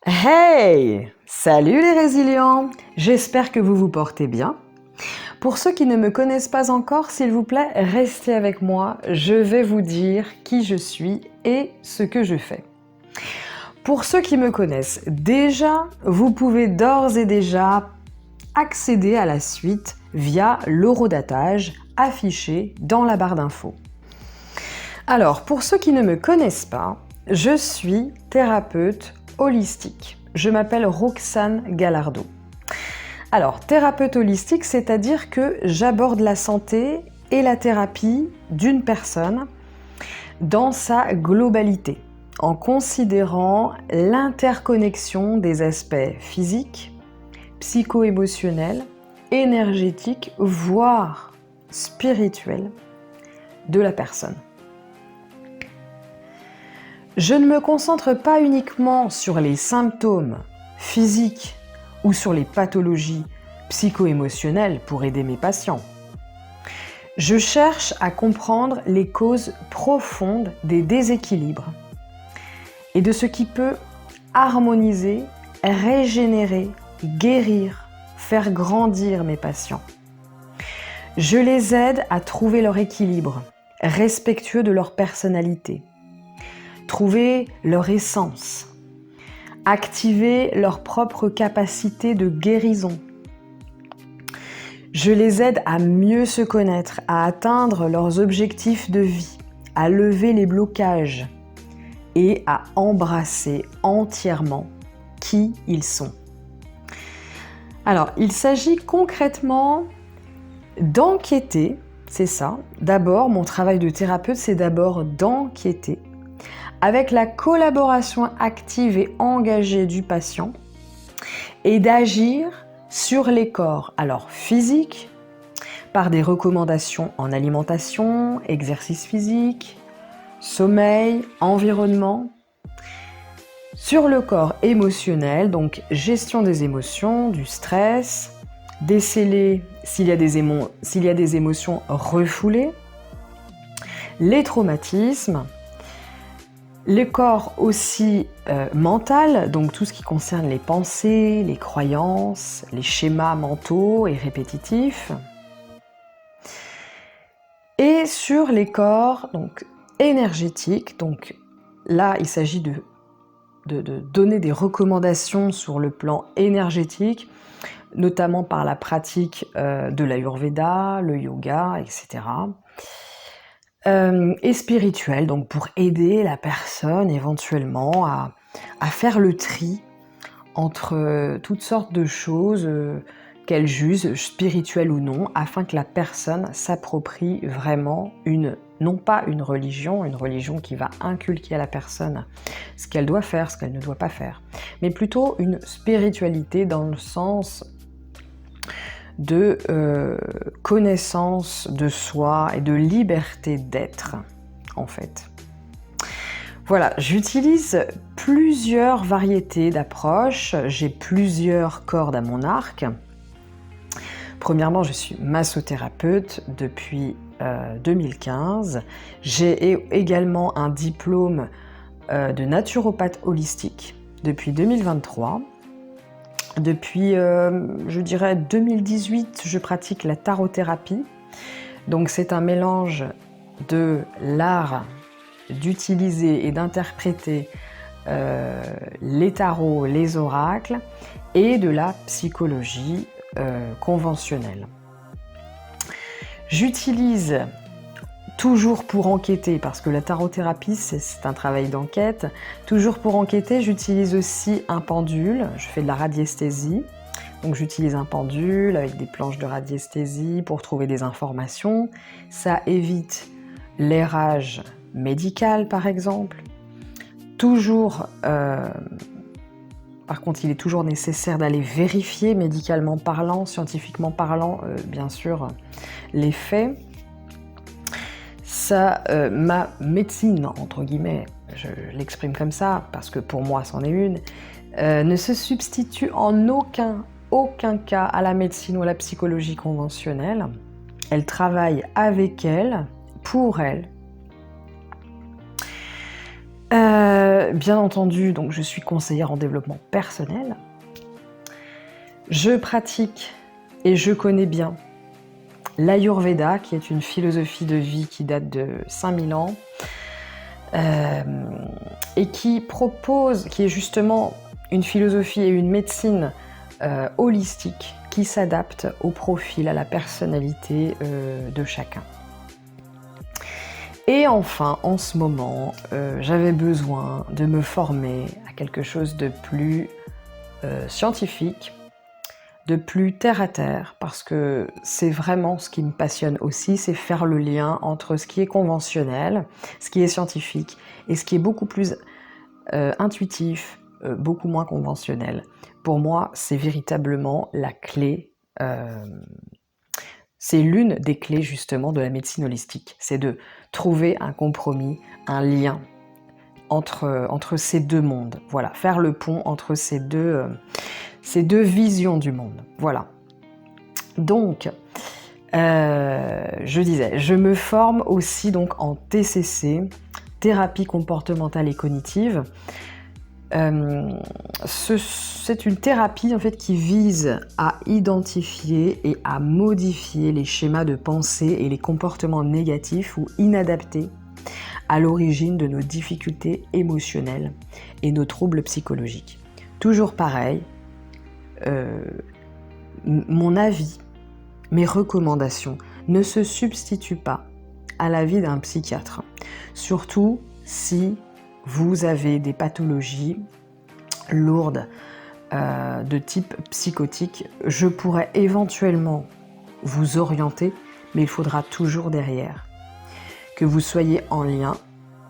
Hey! Salut les résilients! J'espère que vous vous portez bien. Pour ceux qui ne me connaissent pas encore, s'il vous plaît, restez avec moi. Je vais vous dire qui je suis et ce que je fais. Pour ceux qui me connaissent déjà, vous pouvez d'ores et déjà accéder à la suite via l'horodatage affiché dans la barre d'infos. Alors, pour ceux qui ne me connaissent pas, je suis thérapeute holistique. Je m'appelle Roxane Gallardo. Alors, thérapeute holistique, c'est-à-dire que j'aborde la santé et la thérapie d'une personne dans sa globalité, en considérant l'interconnexion des aspects physiques, psycho-émotionnels, énergétiques, voire spirituels de la personne. Je ne me concentre pas uniquement sur les symptômes physiques ou sur les pathologies psycho-émotionnelles pour aider mes patients. Je cherche à comprendre les causes profondes des déséquilibres et de ce qui peut harmoniser, régénérer, guérir, faire grandir mes patients. Je les aide à trouver leur équilibre, respectueux de leur personnalité, trouver leur essence, activer leur propre capacité de guérison. Je les aide à mieux se connaître, à atteindre leurs objectifs de vie, à lever les blocages et à embrasser entièrement qui ils sont. Alors, il s'agit concrètement d'enquêter, c'est ça. D'abord, mon travail de thérapeute, c'est d'abord d'enquêter avec la collaboration active et engagée du patient et d'agir sur les corps, alors physiques, par des recommandations en alimentation, exercice physique, sommeil, environnement, sur le corps émotionnel, donc gestion des émotions, du stress, déceler s'il y a des émotions refoulées, les traumatismes, le corps aussi mental, donc tout ce qui concerne les pensées, les croyances, les schémas mentaux et répétitifs. Et sur les corps donc, énergétiques, donc là il s'agit de donner des recommandations sur le plan énergétique, notamment par la pratique de l'Ayurveda, le yoga, etc. Et spirituel, donc pour aider la personne éventuellement à faire le tri entre toutes sortes de choses qu'elle juge, spirituelles ou non, afin que la personne s'approprie vraiment non pas une religion qui va inculquer à la personne ce qu'elle doit faire, ce qu'elle ne doit pas faire, mais plutôt une spiritualité dans le sens de connaissance de soi et de liberté d'être, en fait. Voilà, j'utilise plusieurs variétés d'approches, j'ai plusieurs cordes à mon arc. Premièrement, je suis massothérapeute depuis 2015. J'ai également un diplôme de naturopathe holistique depuis 2023. Depuis, je dirais, 2018, je pratique la tarothérapie. Donc c'est un mélange de l'art d'utiliser et d'interpréter les tarots, les oracles et de la psychologie conventionnelle. J'utilise toujours pour enquêter, parce que la tarothérapie, c'est un travail d'enquête. Toujours pour enquêter, j'utilise aussi un pendule. Je fais de la radiesthésie. Donc j'utilise un pendule avec des planches de radiesthésie pour trouver des informations. Ça évite l'errage médical, par exemple. Toujours, par contre, il est toujours nécessaire d'aller vérifier médicalement parlant, scientifiquement parlant, bien sûr, les faits. Ça, ma médecine, entre guillemets, je l'exprime comme ça, parce que pour moi c'en est une, ne se substitue en aucun cas à la médecine ou à la psychologie conventionnelle. Elle travaille avec elle, pour elle. Bien entendu, donc je suis conseillère en développement personnel. Je pratique et je connais bien l'Ayurveda, qui est une philosophie de vie qui date de 5000 ans et qui est justement une philosophie et une médecine holistique qui s'adapte au profil, à la personnalité de chacun. Et enfin, en ce moment, j'avais besoin de me former à quelque chose de plus scientifique, de plus terre à terre, parce que c'est vraiment ce qui me passionne aussi, c'est faire le lien entre ce qui est conventionnel, ce qui est scientifique, et ce qui est beaucoup plus intuitif, beaucoup moins conventionnel. Pour moi, c'est véritablement la clé, c'est l'une des clés justement de la médecine holistique, c'est de trouver un compromis, un lien entre ces deux mondes, voilà, faire le pont entre ces deux visions du monde, voilà. Donc, je disais, je me forme aussi donc en TCC, thérapie comportementale et cognitive. C'est une thérapie en fait qui vise à identifier et à modifier les schémas de pensée et les comportements négatifs ou inadaptés à l'origine de nos difficultés émotionnelles et nos troubles psychologiques. Toujours pareil, mon avis, mes recommandations ne se substituent pas à l'avis d'un psychiatre, surtout si vous avez des pathologies lourdes de type psychotique. Je pourrais éventuellement vous orienter, mais il faudra toujours derrière que vous soyez en lien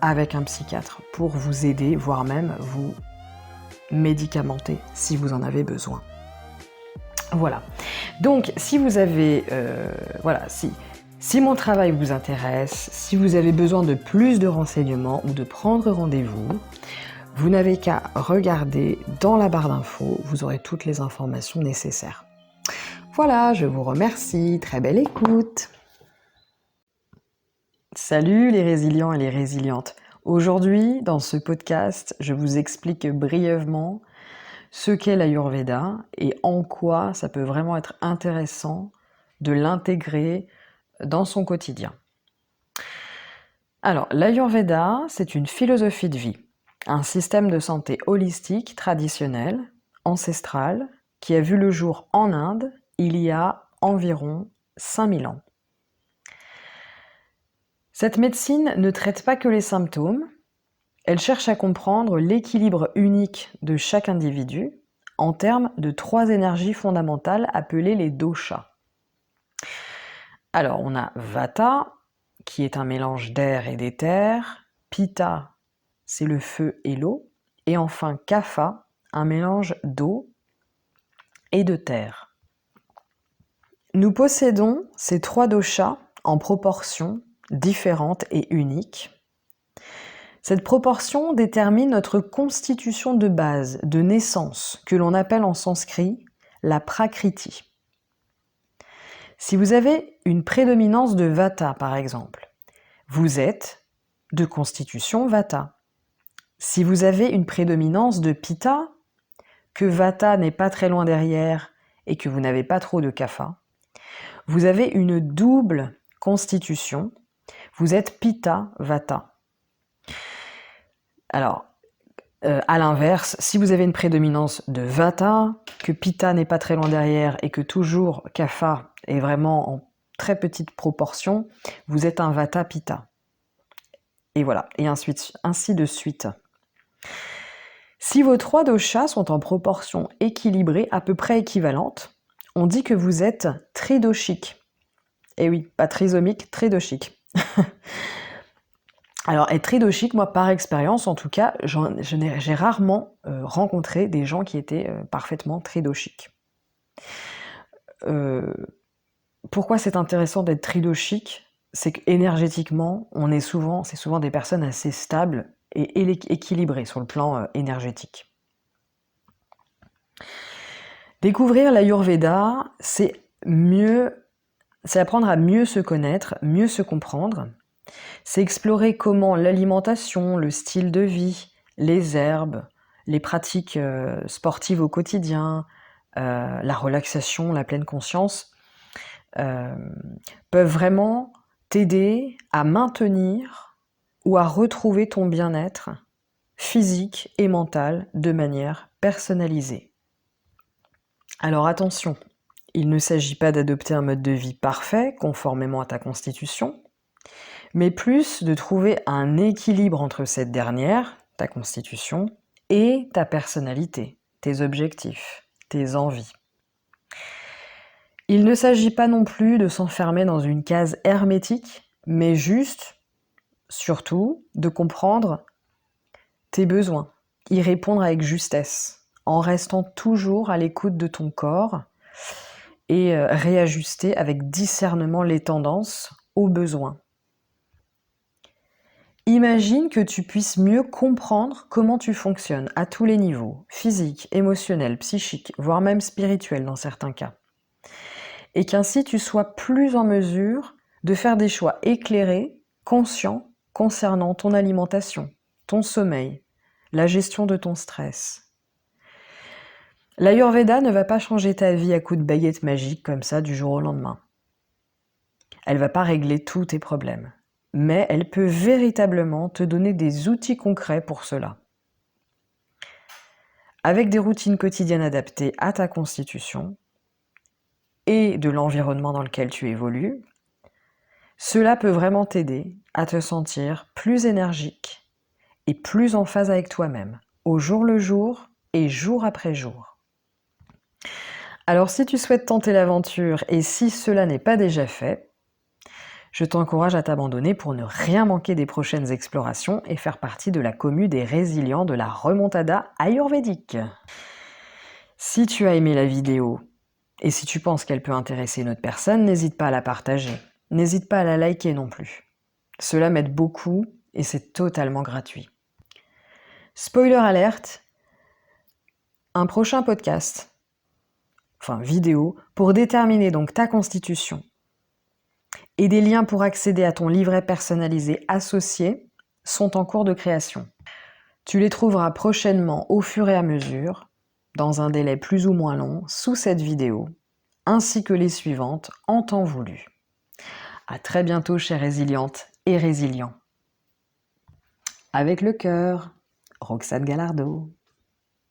avec un psychiatre pour vous aider, voire même vous médicamenter si vous en avez besoin. Voilà. Donc, si vous avez, si mon travail vous intéresse, si vous avez besoin de plus de renseignements ou de prendre rendez-vous, vous n'avez qu'à regarder dans la barre d'infos, vous aurez toutes les informations nécessaires. Voilà, je vous remercie, très belle écoute. Salut les résilients et les résilientes. Aujourd'hui, dans ce podcast, je vous explique brièvement ce qu'est l'Ayurveda et en quoi ça peut vraiment être intéressant de l'intégrer dans son quotidien. Alors, l'Ayurveda, c'est une philosophie de vie, un système de santé holistique, traditionnel, ancestral, qui a vu le jour en Inde il y a environ 5000 ans. Cette médecine ne traite pas que les symptômes, elle cherche à comprendre l'équilibre unique de chaque individu en termes de 3 énergies fondamentales appelées les doshas. Alors, on a Vata, qui est un mélange d'air et d'éther, Pitta, c'est le feu et l'eau, et enfin Kapha, un mélange d'eau et de terre. Nous possédons ces 3 doshas en proportions différentes et uniques. Cette proportion détermine notre constitution de base, de naissance, que l'on appelle en sanskrit la prakriti. Si vous avez une prédominance de Vata, par exemple, vous êtes de constitution Vata. Si vous avez une prédominance de Pitta, que Vata n'est pas très loin derrière et que vous n'avez pas trop de Kapha, vous avez une double constitution, vous êtes Pitta-Vata. Alors, à l'inverse, si vous avez une prédominance de Vata, que Pitta n'est pas très loin derrière et que toujours Kapha est vraiment en très petite proportion, vous êtes un Vata-Pitta. Et voilà, et ainsi de suite. Si vos 3 doshas sont en proportion équilibrée, à peu près équivalente, on dit que vous êtes tridoshique. Et oui, pas trisomique, tridoshique. Alors, être tridoshique, moi, par expérience, en tout cas, j'ai rarement rencontré des gens qui étaient parfaitement tridoshiques. Pourquoi c'est intéressant d'être tridoshique ? C'est qu'énergétiquement, c'est souvent des personnes assez stables et équilibrées sur le plan énergétique. Découvrir l'Ayurveda, c'est apprendre à mieux se connaître, mieux se comprendre, C'est explorer comment l'alimentation, le style de vie, les herbes, les pratiques sportives au quotidien, la relaxation, la pleine conscience, euh, peuvent vraiment t'aider à maintenir ou à retrouver ton bien-être physique et mental de manière personnalisée. Alors attention, il ne s'agit pas d'adopter un mode de vie parfait conformément à ta constitution, mais plus de trouver un équilibre entre cette dernière, ta constitution, et ta personnalité, tes objectifs, tes envies. Il ne s'agit pas non plus de s'enfermer dans une case hermétique, mais juste, surtout, de comprendre tes besoins, y répondre avec justesse, en restant toujours à l'écoute de ton corps et réajuster avec discernement les tendances aux besoins. Imagine que tu puisses mieux comprendre comment tu fonctionnes à tous les niveaux, physique, émotionnel, psychique, voire même spirituel dans certains cas. Et qu'ainsi tu sois plus en mesure de faire des choix éclairés, conscients, concernant ton alimentation, ton sommeil, la gestion de ton stress. L'Ayurveda ne va pas changer ta vie à coups de baguette magique comme ça du jour au lendemain. Elle ne va pas régler tous tes problèmes, mais elle peut véritablement te donner des outils concrets pour cela. Avec des routines quotidiennes adaptées à ta constitution et de l'environnement dans lequel tu évolues, cela peut vraiment t'aider à te sentir plus énergique et plus en phase avec toi-même, au jour le jour et jour après jour. Alors si tu souhaites tenter l'aventure et si cela n'est pas déjà fait, je t'encourage à t'abandonner pour ne rien manquer des prochaines explorations et faire partie de la commu des résilients de la remontada ayurvédique. Si tu as aimé la vidéo et si tu penses qu'elle peut intéresser une autre personne, n'hésite pas à la partager. N'hésite pas à la liker non plus. Cela m'aide beaucoup et c'est totalement gratuit. Spoiler alerte, un prochain podcast, vidéo, pour déterminer donc ta constitution et des liens pour accéder à ton livret personnalisé associé sont en cours de création. Tu les trouveras prochainement au fur et à mesure, dans un délai plus ou moins long, sous cette vidéo, ainsi que les suivantes en temps voulu. À très bientôt, chères résilientes et résilients. Avec le cœur, Roxane Gallardo.